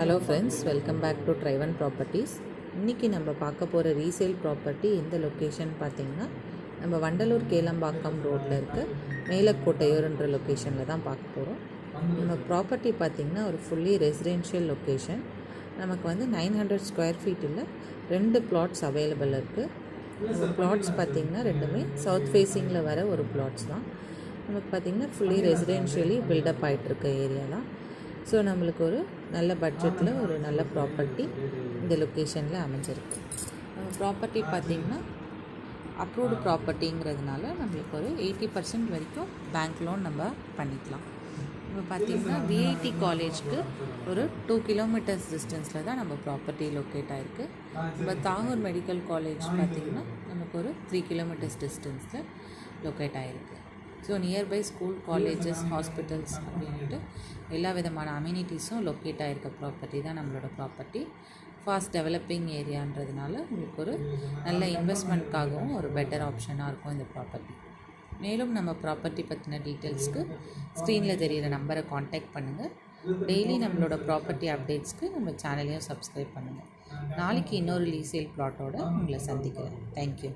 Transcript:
Hello friends, welcome back to driven properties. இன்றைக்கி நம்ம பார்க்க போகிற ரீசேல் ப்ராப்பர்ட்டி எந்த லொக்கேஷன் பார்த்திங்கன்னா நம்ம வண்டலூர் கேளம்பாக்கம் ரோட்டில் இருக்க மேலக்கோட்டையூர்ன்ற லொக்கேஷனில் தான் பார்க்க போகிறோம். நம்ம ப்ராப்பர்ட்டி பார்த்திங்கன்னா ஒரு ஃபுல்லி ரெசிடென்ஷியல் லொக்கேஷன். நமக்கு 900 ஸ்கொயர் ஃபீட்டில் 2 பிளாட்ஸ் அவைலபிள் இருக்குது. நம்ம பிளாட்ஸ் பார்த்திங்கன்னா ரெண்டுமே சவுத் ஃபேஸிங்கில் வர ஒரு பிளாட்ஸ் தான். நமக்கு பார்த்திங்கன்னா ஃபுல்லி ரெசிடென்ஷியலி பில்டப் ஆகிட்டுருக்க ஏரியா தான். ஸோ நம்மளுக்கு ஒரு நல்ல பட்ஜெட்டில் ஒரு நல்ல ப்ராப்பர்ட்டி இந்த லொக்கேஷனில் அமைஞ்சிருக்கு. நம்ம ப்ராப்பர்ட்டி பார்த்திங்கன்னா அப்ரூவ்டு ப்ராப்பர்ட்டிங்கிறதுனால நம்மளுக்கு ஒரு 80% வரைக்கும் பேங்க் லோன் நம்ம பண்ணிக்கலாம். இப்போ பார்த்திங்கன்னா விஐடி காலேஜ்க்கு ஒரு 2 கிலோமீட்டர்ஸ் டிஸ்டன்ஸில் தான் நம்ம ப்ராப்பர்ட்டி லொக்கேட் ஆகிருக்கு. நம்ம தாகூர் மெடிக்கல் காலேஜ் பார்த்திங்கன்னா நமக்கு ஒரு 3 கிலோமீட்டர்ஸ் டிஸ்டன்ஸில் லொக்கேட் ஆகிருக்கு. So nearby school, colleges, hospitals அப்படின்ட்டு எல்லா விதமான அம்யூனிட்டிஸும் லொக்கேட் ஆகிருக்க ப்ராப்பர்ட்டி தான் நம்மளோட ப்ராப்பர்ட்டி. ஃபாஸ்ட் டெவலப்பிங் ஏரியான்றதுனால உங்களுக்கு ஒரு நல்ல இன்வெஸ்ட்மெண்ட்காகவும் ஒரு பெட்டர் ஆப்ஷனாக இருக்கும் இந்த ப்ராப்பர்ட்டி. மேலும் நம்ம ப்ராப்பர்ட்டி பற்றின டீட்டெயில்ஸ்க்கு ஸ்க்ரீனில் தெரிகிற நம்பரை காண்டாக்ட் பண்ணுங்கள். டெய்லி நம்மளோட ப்ராப்பர்ட்டி அப்டேட்ஸ்க்கு நம்ம சேனலையும் சப்ஸ்கிரைப் பண்ணுங்கள். நாளைக்கு இன்னொரு ரீசேல் ப்ளாட்டோடு உங்களை சந்திக்கிறேன். தேங்க்யூ.